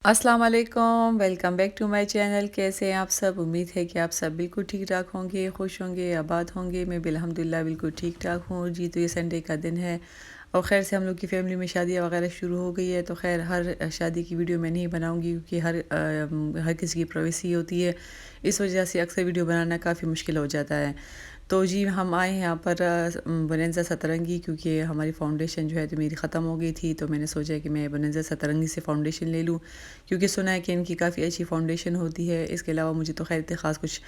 अस्सलाम वालेकुम, welcome back to my channel. कैसे हैं आप सब? उम्मीद है कि आप सब बिल्कुल ठीक ठाक होंगे, खुश होंगे, आबाद होंगे। मैं भी अल्हम्दुलिल्लाह बिल्कुल ठीक ठाक हूँ जी। तो ये संडे का दिन है और ख़ैर से हम लोग की फ़ैमिली में शादियाँ वगैरह शुरू हो गई है। तो ख़ैर हर शादी की वीडियो मैं नहीं बनाऊँगी क्योंकि हर किसी की प्राइवेसी होती है। इस वजह से अक्सर वीडियो बनाना काफ़ी मुश्किल हो जाता है। तो जी हम आए हैं यहाँ पर बोनेंज़ा सतरंगी, क्योंकि हमारी फ़ाउंडेशन जो है तो मेरी ख़त्म हो गई थी। तो मैंने सोचा कि मैं बोनेंज़ा सतरंगी से फ़ाउंडेशन ले लूँ, क्योंकि सुना है कि इनकी काफ़ी अच्छी फ़ाउंडेशन होती है। इसके अलावा मुझे तो ख़ैर इतने ख़ास कुछ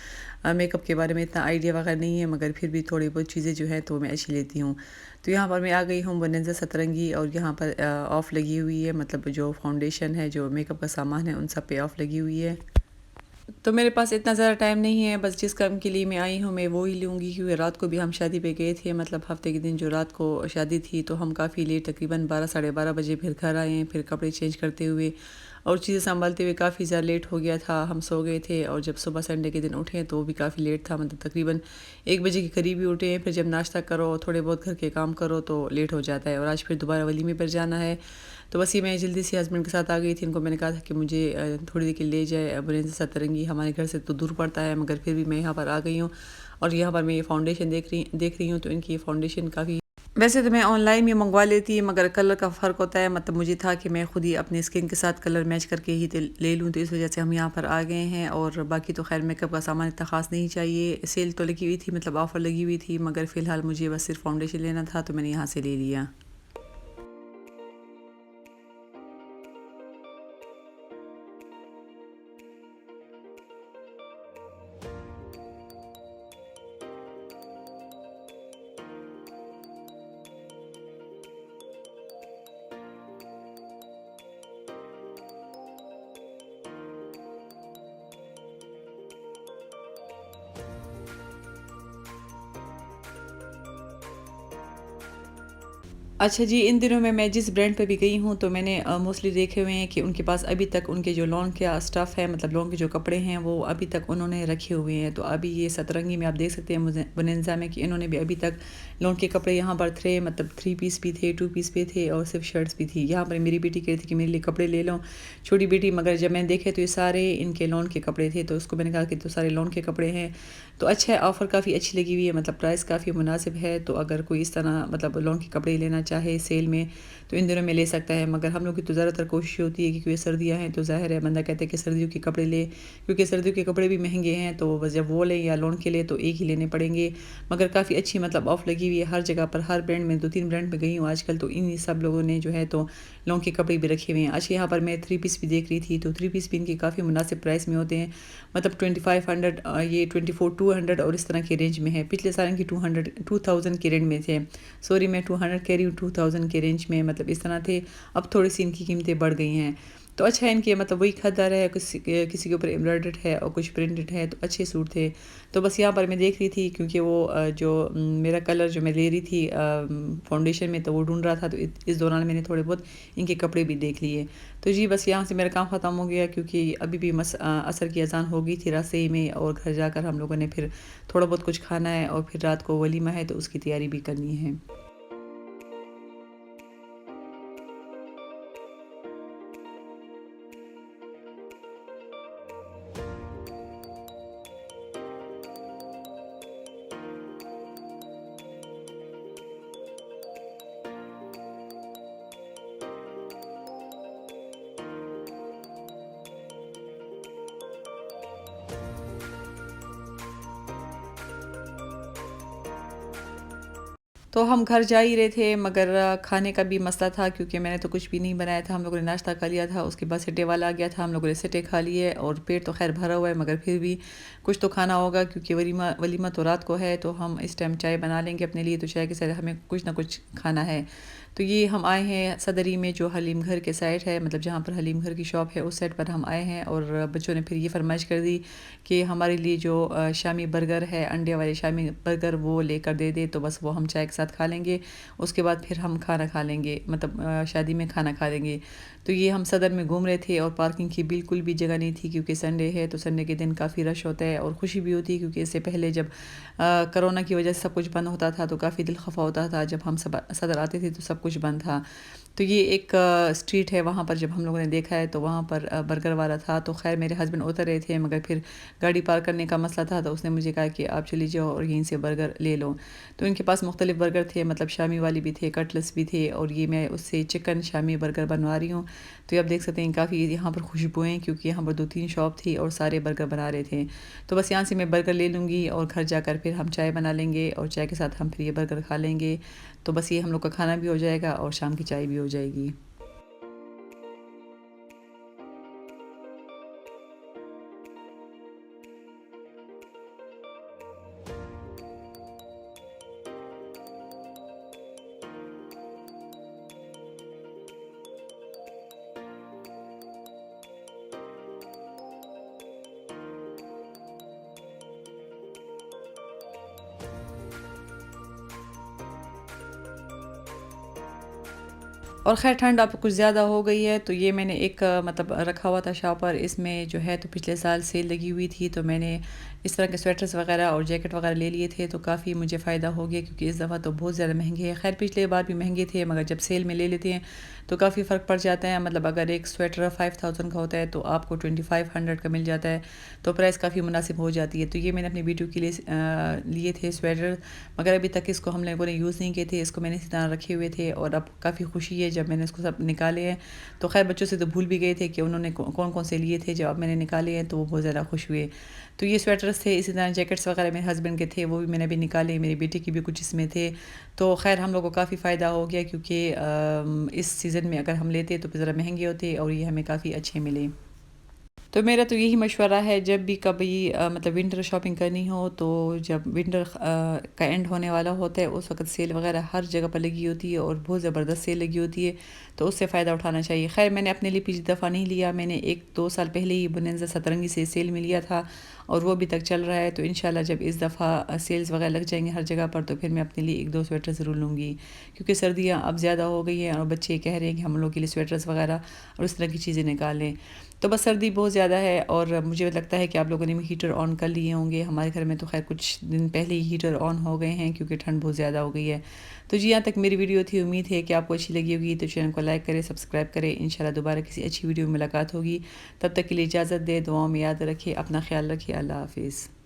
मेकअप के बारे में इतना आइडिया वगैरह नहीं है, मगर फिर भी थोड़ी बहुत चीज़ें जो है तो मैं अच्छी लेती हूँ। तो यहाँ पर मैं आ गई हूँ बोनेंज़ा सतरंगी और यहाँ पर ऑफ़ लगी हुई है, मतलब जो फ़ाउंडेशन है, जो मेकअप का सामान है, उन सब पे ऑफ़ लगी हुई है। तो मेरे पास इतना ज़्यादा टाइम नहीं है, बस जिस काम के लिए मैं आई हूँ मैं वो ही लूँगी, क्योंकि रात को भी हम शादी पे गए थे, मतलब हफ़्ते के दिन जो रात को शादी थी, तो हम काफ़ी लेट तकरीबन 12 साढ़े 12 बजे फिर घर आए हैं, फिर कपड़े चेंज करते हुए और चीज़ें सँभालते हुए काफ़ी ज़्यादा लेट हो गया था। हम सो गए थे और जब सुबह संडे के दिन उठे तो वो भी काफ़ी लेट था, मतलब तकरीबन 1 बजे के करीब ही उठे हैं। फिर जब नाश्ता करो, थोड़े बहुत घर के काम करो तो लेट हो जाता है और आज फिर दोबारा वलीमे पर जाना है। तो बस ये मैं जल्दी से हस्बैंड के साथ आ गई थी। इनको मैंने कहा था कि मुझे थोड़ी देर के लिए ले जाए। बोनेंज़ा सतरंगी हमारे घर से तो दूर पड़ता है, मगर फिर भी मैं यहाँ पर आ गई हूँ और यहाँ पर मैं ये फ़ाउंडेशन देख रही हूँ। तो इनकी ये फ़ाउंडेशन काफ़ी, वैसे तो मैं ऑनलाइन भी मंगवा लेती, मगर कलर का फ़र्क होता है। मतलब मुझे था कि मैं खुद ही अपनी स्किन के साथ कलर मैच करके ही ले लूँ, तो इस वजह से हम यहाँ पर आ गए हैं। और बाकी तो खैर मेकअप का सामान इतना ख़ास नहीं चाहिए। सेल तो लगी हुई थी, मतलब ऑफ़र लगी हुई थी, मगर फ़िलहाल मुझे बस सिर्फ फाउंडेशन लेना था, तो मैंने यहाँ से ले लिया। अच्छा जी, इन दिनों में मैं जिस ब्रांड पे भी गई हूँ तो मैंने मोस्टली देखे हुए हैं कि उनके पास अभी तक उनके जो लॉन का स्टफ़ है, मतलब लॉन के जो कपड़े हैं, वो अभी तक उन्होंने रखे हुए हैं। तो अभी ये सतरंगी में आप देख सकते हैं बोनेंज़ा में कि इन्होंने भी अभी तक लॉन के कपड़े यहाँ पर थे, मतलब 3 पीस भी थे, 2 पीस भी थे और सिर्फ शर्ट्स भी थी। यहाँ पर मेरी बेटी कह रही थी कि मेरे लिए कपड़े ले लो, छोटी बेटी, मगर जब मैंने देखे तो ये सारे इनके लॉन के कपड़े थे। तो उसको मैंने कहा कि तो सारे लॉन के कपड़े हैं, तो अच्छा है, ऑफ़र काफ़ी अच्छी लगी हुई है, मतलब प्राइस काफ़ी मुनासिब है। तो अगर कोई इस तरह मतलब लॉन के कपड़े लेना चाहे सेल में तो इन दिनों में ले सकता है। मगर हम लोग की तो ज़्यादातर कोशिश होती है कि क्योंकि सर्दियाँ हैं तो ज़ाहिर है बंदा कहता है कि सर्दियों के कपड़े ले, क्योंकि सर्दियों के कपड़े भी महंगे हैं। तो बस जब वो लें या लोन के लिए तो एक ही लेने पड़ेंगे। मगर काफ़ी अच्छी मतलब ऑफ़ लगी हुई है हर जगह पर, हर ब्रांड में 2-3 ब्रांड में गई हूँ आजकल, तो इन्हीं सब लोगों ने जो है तो लोन के कपड़े भी रखे हुए हैं। अच्छा, यहाँ पर मैं 3 पीस भी देख रही थी, तो 3 पीस भी इनके काफ़ी मुनासिब प्राइस में होते हैं, मतलब 2500 ये 24 200 और इस तरह की रेंज में है। पिछले साल इनकी 2000 की रेंज में थे। सॉरी, मैं 200 कह रही हूँ, 2000 के रेंज में मतलब इस तरह थे। अब थोड़ी-सी इनकी कीमतें बढ़ गई हैं। तो अच्छा है, इनके मतलब वही खद्दर है, किसी के ऊपर एम्ब्रॉयडर्ड है और कुछ प्रिंटेड है, तो अच्छे सूट थे। तो बस यहाँ पर मैं देख रही थी, क्योंकि वो मेरा कलर जो मैं ले रही थी फाउंडेशन में, तो वो ढूँढ रहा था, तो इस दौरान मैंने थोड़े बहुत इनके कपड़े भी देख लिए। तो जी बस यहाँ से मेरा काम ख़त्म हो गया, क्योंकि अभी भी असर की अज़ान हो गई थी रास्ते ही में, और घर जाकर हम लोगों ने फिर थोड़ा बहुत कुछ खाना है और फिर रात को वलीमा है, तो उसकी तैयारी भी करनी है। तो हम घर जा ही रहे थे, मगर खाने का भी मसला था, क्योंकि मैंने तो कुछ भी नहीं बनाया था। हम लोगों ने नाश्ता खा लिया था, उसके बाद सिट्टे वाला आ गया था, हम लोगों ने सिट्टे खा लिए और पेट तो खैर भरा हुआ है, मगर फिर भी कुछ तो खाना होगा, क्योंकि वलीमा वलीमा तो रात को है। तो हम इस टाइम चाय बना लेंगे अपने लिए, तो चाय के साथ हमें कुछ ना कुछ खाना है। तो ये हम आए हैं सदरी में, जो हलीम घर के साइड है, मतलब जहाँ पर हलीम घर की शॉप है उस साइड पर हम आए हैं। और बच्चों ने फिर ये फरमाइश कर दी कि हमारे लिए जो शामी बर्गर है, अंडे वाले शामी बर्गर, वो लेकर दे दे, तो बस वो हम चाय के साथ खा लेंगे। उसके बाद फिर हम खाना खा लेंगे, मतलब शादी में खाना खा लेंगे। तो ये हम सदर में घूम रहे थे और पार्किंग की बिल्कुल भी जगह नहीं थी, क्योंकि संडे है, तो संडे के दिन काफ़ी रश होता है और खुशी भी होती है, क्योंकि इससे पहले जब कोरोना की वजह से सब कुछ बंद होता था तो काफ़ी दिल खफा होता था। जब हम सब सदर आते थे तो सब कुछ बंद था। तो ये एक स्ट्रीट है, वहाँ पर जब हम लोगों ने देखा है तो वहाँ पर बर्गर वाला था। तो ख़ैर मेरे हस्बैंड उतर रहे थे, मगर फिर गाड़ी पार्क करने का मसला था, तो उसने मुझे कहा कि आप चली जाओ और यहीं से बर्गर ले लो। तो इनके पास मुख्तलिफ़ बर्गर थे, मतलब शामी वाले भी थे, कटलेट्स भी थे, और ये मैं उससे चिकन शामी बर्गर बनवा रही हूँ। तो ये आप देख सकते हैं काफ़ी यहाँ पर खुशबुएँ, क्योंकि यहाँ पर 2-3 शॉप थी और सारे बर्गर बना रहे थे। तो बस यहाँ से मैं बर्गर ले लूँगी और घर जाकर फिर हम चाय बना लेंगे और चाय के साथ हम फिर ये बर्गर खा लेंगे। तो बस ये हम लोग का खाना भी हो जाएगा और शाम की चाय भी हो जाएगी। और ख़ैर ठंड अब कुछ ज़्यादा हो गई है, तो ये मैंने एक मतलब रखा हुआ था शॉपर, इसमें जो है तो पिछले साल सेल लगी हुई थी, तो मैंने इस तरह के स्वेटर्स वगैरह और जैकेट वगैरह ले लिए थे, तो काफ़ी मुझे फ़ायदा हो गया, क्योंकि इस दफ़ा तो बहुत ज़्यादा महंगे हैं। ख़ैर पिछले बार भी महंगे थे, मगर जब सेल में ले लेते हैं तो काफ़ी फ़र्क पड़ जाता है। मतलब अगर एक स्वेटर 5000 का होता है तो आपको 2500 का मिल जाता है, तो प्राइस काफ़ी मुनासिब हो जाती है। तो ये मैंने अपनी बेटियों के लिए लिए थे स्वेटर, मगर अभी तक इसको हम लोगों ने यूज़ नहीं किए थे। इसको मैंने इसी तरह रखे हुए थे और अब काफ़ी खुशी है जब मैंने इसको सब निकाले हैं। तो ख़ैर बच्चों से तो भूल भी गए थे कि उन्होंने कौन-कौन से लिए थे, जब अब मैंने निकाले हैं तो वो बहुत ज़्यादा खुश हुए। तो ये स्वेटर्स थे, इसी तरह जैकेट्स वगैरह मेरे हस्बैंड के थे, वो भी मैंने अभी निकाले, मेरी बेटी के भी कुछ इसमें थे। तो ख़ैर हम लोग को काफ़ी फ़ायदा हो गया, क्योंकि इस सीज़न में अगर हम लेते तो फिर ज़रा महंगे होते और ये हमें काफ़ी अच्छे मिले। तो मेरा तो यही मशवरा है, जब भी कभी मतलब विंटर शॉपिंग करनी हो, तो जब विंटर का एंड होने वाला होता है उस वक़्त सेल वगैरह हर जगह पर लगी होती है और बहुत ज़बरदस्त सेल लगी होती है, तो उससे फ़ायदा उठाना चाहिए। ख़ैर मैंने अपने लिए पिछली दफ़ा नहीं लिया, मैंने 1-2 साल पहले ही बोनांज़ा सतरंगी से सेल में लिया था और वो अभी तक चल रहा है। तो इंशाल्लाह जब इस दफ़ा सेल्स वगैरह लग जाएँगे हर जगह पर, तो फिर मैं अपने लिए 1-2 स्वेटर ज़रूर लूँगी, क्योंकि सर्दियाँ अब ज़्यादा हो गई हैं और बच्चे कह रहे हैं कि हम लोग के लिए स्वेटर्स वगैरह और उस तरह की चीज़ें निकालें। तो बस सर्दी बहुत ज़्यादा है और मुझे लगता है कि आप लोगों ने भी हीटर ऑन कर लिए होंगे। हमारे घर में तो ख़ैर कुछ दिन पहले ही हीटर ऑन हो गए हैं, क्योंकि ठंड बहुत ज़्यादा हो गई है। तो जी, यहाँ तक मेरी वीडियो थी, उम्मीद है कि आपको अच्छी लगी होगी। तो चैनल को लाइक करें, सब्सक्राइब करें। इंशाल्लाह दोबारा किसी अच्छी वीडियो में मुलाकात होगी। तब तक के लिए इजाज़त दें, दुआओं में याद रखिए, अपना ख़्याल रखिए। अल्लाह हाफ़िज़।